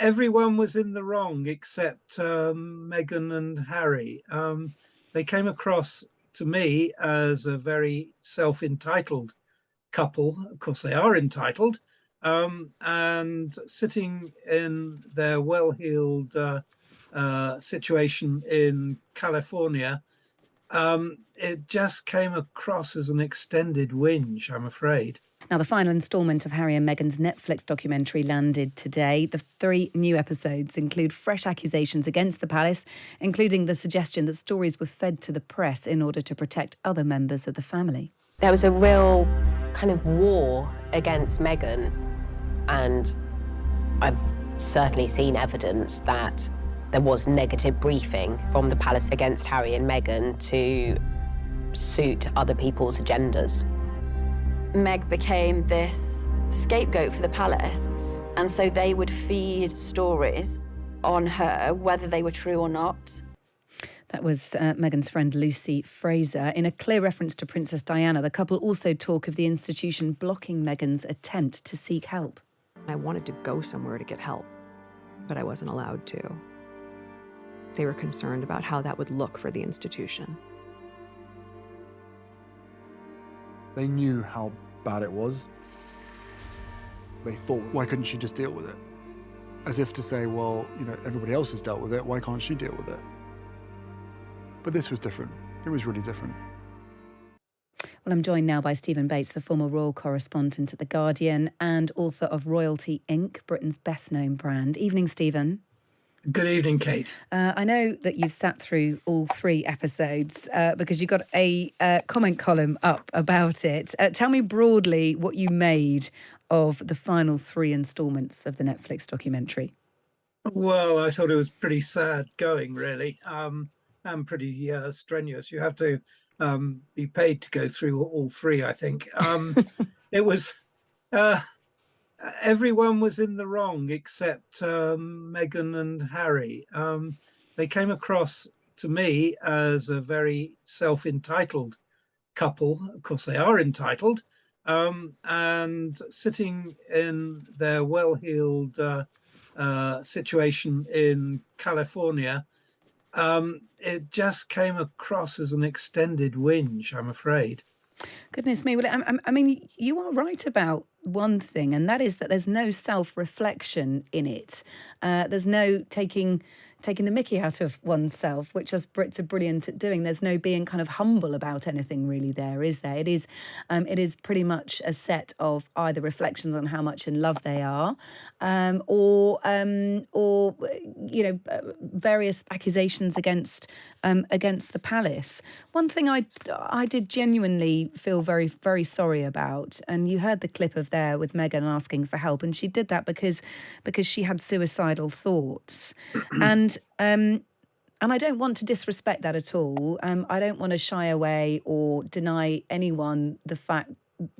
everyone was in the wrong except Meghan and Harry. They came across to me as a very self-entitled couple. Of course, they are entitled, and sitting in their well-heeled situation in California, it just came across as an extended whinge, I'm afraid. Now, the final instalment of Harry and Meghan's Netflix documentary landed today. The 3 new episodes include fresh accusations against the palace, including the suggestion that stories were fed to the press in order to protect other members of the family. There was a real kind of war against Meghan, and I've certainly seen evidence that there was negative briefing from the palace against Harry and Meghan to suit other people's agendas. Meg became this scapegoat for the palace, and so they would feed stories on her, whether they were true or not. That was Meghan's friend Lucy Fraser. In a clear reference to Princess Diana, the couple also talk of the institution blocking Meghan's attempt to seek help. I wanted to go somewhere to get help, but I wasn't allowed to. They were concerned about how that would look for the institution. They knew how bad it was. They thought, why couldn't she just deal with it? As if to say, well, you know, everybody else has dealt with it, why can't she deal with it? But this was different. It was really different. Well, I'm joined now by Stephen Bates, the former royal correspondent at The Guardian and author of Royalty Inc., Britain's best-known brand. Evening, Stephen. Good evening, Kate. I know that you've sat through all 3 episodes because you got a comment column up about it. Tell me broadly what you made of the final 3 instalments of the Netflix documentary. Well, I thought it was pretty sad going, really, and pretty strenuous. You have to be paid to go through all 3, I think. It was... everyone was in the wrong except Meghan and Harry. They came across to me as a very self-entitled couple. Of course, they are entitled, and sitting in their well-heeled situation in California, it just came across as an extended whinge, I'm afraid. Goodness me. Well, I mean, you are right about one thing, and that is that there's no self-reflection in it. There's no taking the mickey out of oneself, which us Brits are brilliant at doing. There's no being kind of humble about anything really there, is there? It is pretty much a set of either reflections on how much in love they are, or various accusations against the palace. One thing I did genuinely feel very, very sorry about, and you heard the clip of there with Meghan asking for help, and she did that because she had suicidal thoughts. And I don't want to disrespect that at all. I don't want to shy away or deny anyone the fact,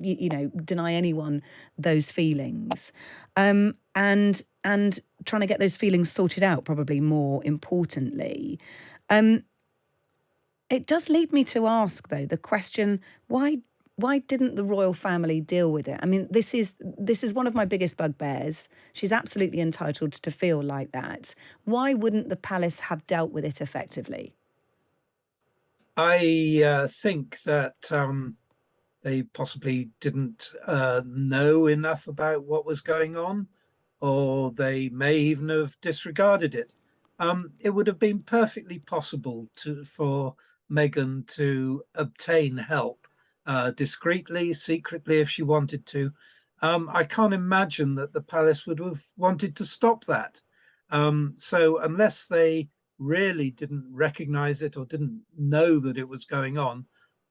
deny anyone those feelings. And trying to get those feelings sorted out, probably more importantly. It does lead me to ask, though, the question, why didn't the royal family deal with it? I mean, this is one of my biggest bugbears. She's absolutely entitled to feel like that. Why wouldn't the palace have dealt with it effectively? I think that they possibly didn't know enough about what was going on, or they may even have disregarded it. It would have been perfectly possible for Meghan to obtain help discreetly, secretly, if she wanted to. I can't imagine that the palace would have wanted to stop that. So unless they really didn't recognize it or didn't know that it was going on,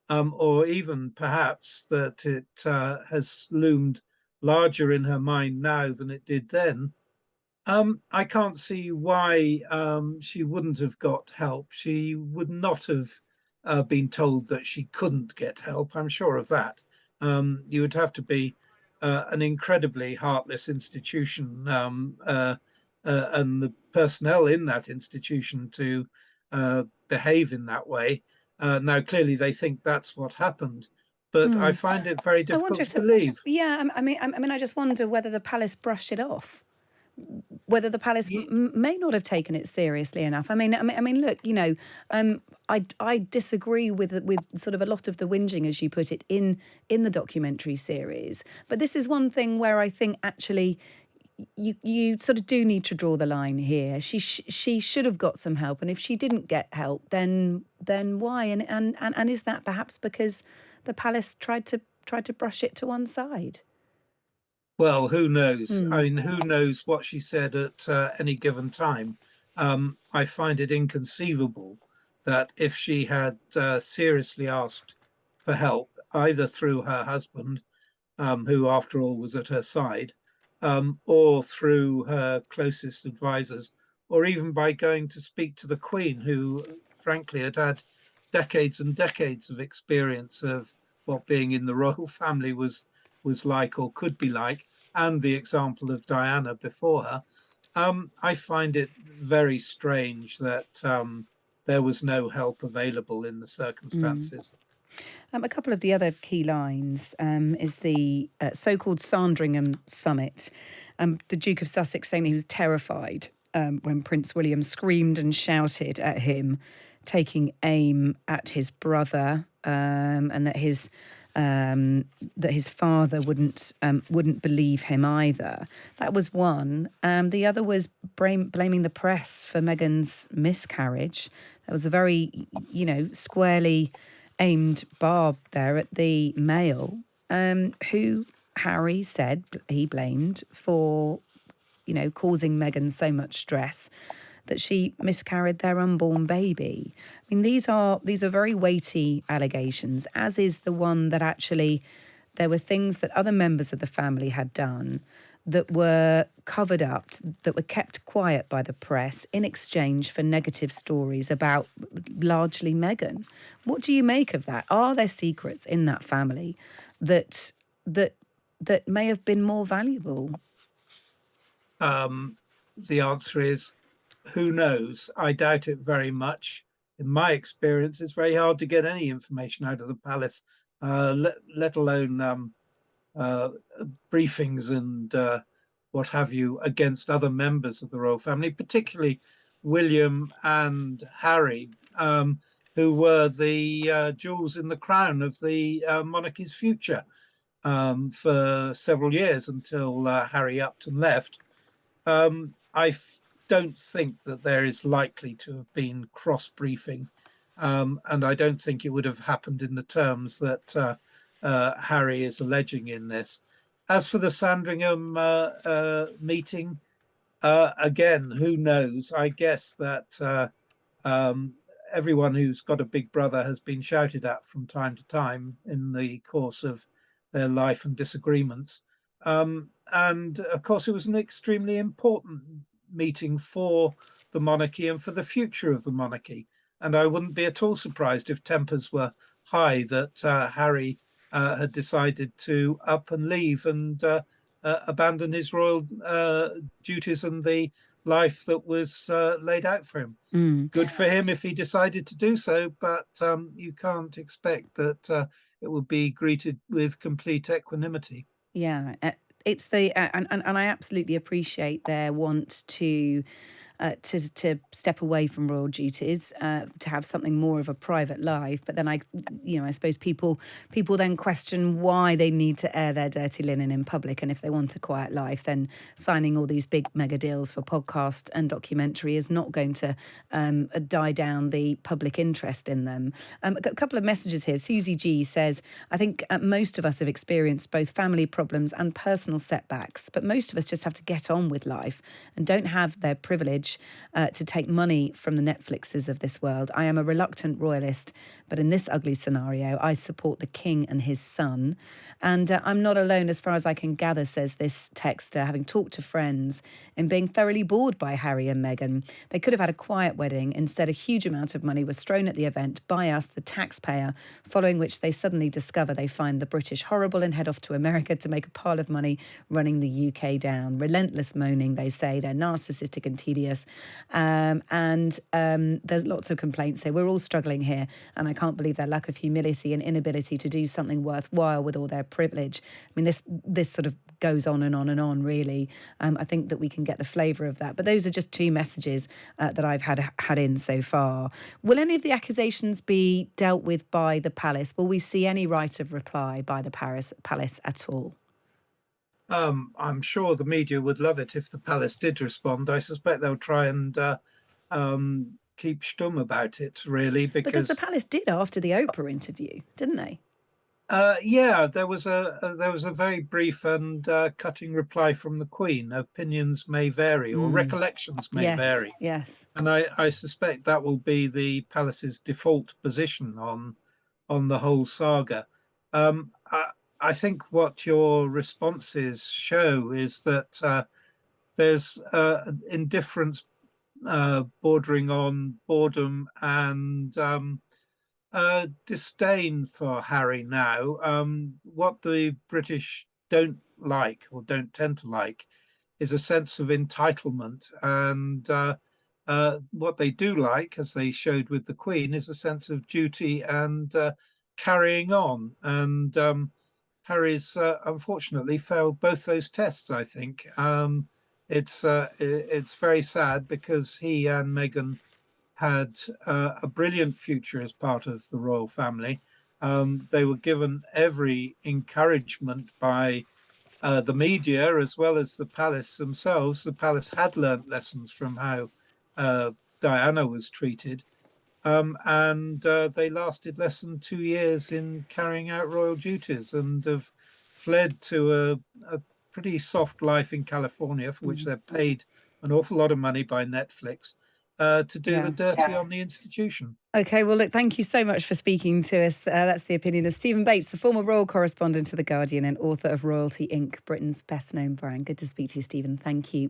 or even perhaps that it has loomed larger in her mind now than it did then, I can't see why she wouldn't have got help. She would not have been told that she couldn't get help. I'm sure of that. You would have to be an incredibly heartless institution, and the personnel in that institution to behave in that way. Now, clearly, they think that's what happened, but I find it very difficult to believe. Yeah, I mean, I just wonder whether the palace brushed it off. whether the palace may not have taken it seriously enough. I mean, look, I disagree with sort of a lot of the whinging, as you put it, in the documentary series. But this is one thing where I think actually you sort of do need to draw the line here. She should have got some help, and if she didn't get help, then why? And is that perhaps because the palace tried to brush it to one side? Well, who knows? I mean, who knows what she said at any given time? I find it inconceivable that if she had seriously asked for help, either through her husband, who after all was at her side, or through her closest advisors, or even by going to speak to the Queen, who frankly had decades and decades of experience of what being in the royal family was like or could be like, and the example of Diana before her. I find it very strange that there was no help available in the circumstances. A couple of the other key lines is the so-called Sandringham summit. The Duke of Sussex saying he was terrified when Prince William screamed and shouted at him, taking aim at his brother, and that his father wouldn't believe him either. That was one. The other was blaming the press for Meghan's miscarriage. That was a very, squarely aimed barb there at the Mail, who Harry said he blamed for, causing Meghan so much stress that she miscarried their unborn baby. I mean, these are very weighty allegations, as is the one that actually there were things that other members of the family had done that were covered up, that were kept quiet by the press in exchange for negative stories about largely Meghan. What do you make of that? Are there secrets in that family that may have been more valuable? The answer is, who knows? I doubt it very much. In my experience, it's very hard to get any information out of the palace, let alone briefings and what have you against other members of the royal family, particularly William and Harry, who were the jewels in the crown of the monarchy's future for several years until Harry upped and left. I don't think that there is likely to have been cross-briefing, and I don't think it would have happened in the terms that Harry is alleging in this. As for the Sandringham meeting, again, who knows? I guess that everyone who's got a big brother has been shouted at from time to time in the course of their life and disagreements. And of course, it was an extremely important meeting for the monarchy and for the future of the monarchy. And I wouldn't be at all surprised if tempers were high that Harry had decided to up and leave and abandon his royal duties and the life that was laid out for him. Good for him if he decided to do so, but you can't expect that it would be greeted with complete equanimity. Yeah, it's the and I absolutely appreciate their want to step away from royal duties, to have something more of a private life. But then I suppose people then question why they need to air their dirty linen in public, and if they want a quiet life, then signing all these big mega deals for podcast and documentary is not going to die down the public interest in them. A couple of messages here. Susie G says, I think most of us have experienced both family problems and personal setbacks, but most of us just have to get on with life and don't have their privilege to take money from the Netflixes of this world. I am a reluctant royalist, but in this ugly scenario, I support the king and his son. And I'm not alone, as far as I can gather, says this texter, having talked to friends, in being thoroughly bored by Harry and Meghan. They could have had a quiet wedding. Instead, a huge amount of money was thrown at the event by us, the taxpayer, following which they suddenly discover they find the British horrible and head off to America to make a pile of money running the UK down. Relentless moaning, they say. They're narcissistic and tedious. And there's lots of complaints here. We're all struggling here, and I can't believe their lack of humility and inability to do something worthwhile with all their privilege. I mean, this sort of goes on and on and on, really. I think that we can get the flavour of that. But those are just two messages that I've had in so far. Will any of the accusations be dealt with by the palace? Will we see any right of reply by the palace at all? I'm sure the media would love it if the palace did respond. I suspect they'll try and keep stum about it, really, Because the palace did after the Oprah interview, didn't they? Yeah, there was a very brief and cutting reply from the Queen. Opinions may vary, or recollections may vary. Yes. And I suspect that will be the palace's default position on the whole saga. I think what your responses show is that there's indifference bordering on boredom and disdain for Harry now. What the British don't like, or don't tend to like, is a sense of entitlement. And what they do like, as they showed with the Queen, is a sense of duty and carrying on. And Harry's unfortunately failed both those tests, I think. It's very sad because he and Meghan had a brilliant future as part of the royal family. They were given every encouragement by the media as well as the palace themselves. The palace had learnt lessons from how Diana was treated. And they lasted less than 2 years in carrying out royal duties and have fled to a pretty soft life in California, for which they're paid an awful lot of money by Netflix to do the dirty on the institution. OK, well, look, thank you so much for speaking to us. That's the opinion of Stephen Bates, the former royal correspondent to The Guardian and author of Royalty Inc., Britain's best-known brand. Good to speak to you, Stephen. Thank you.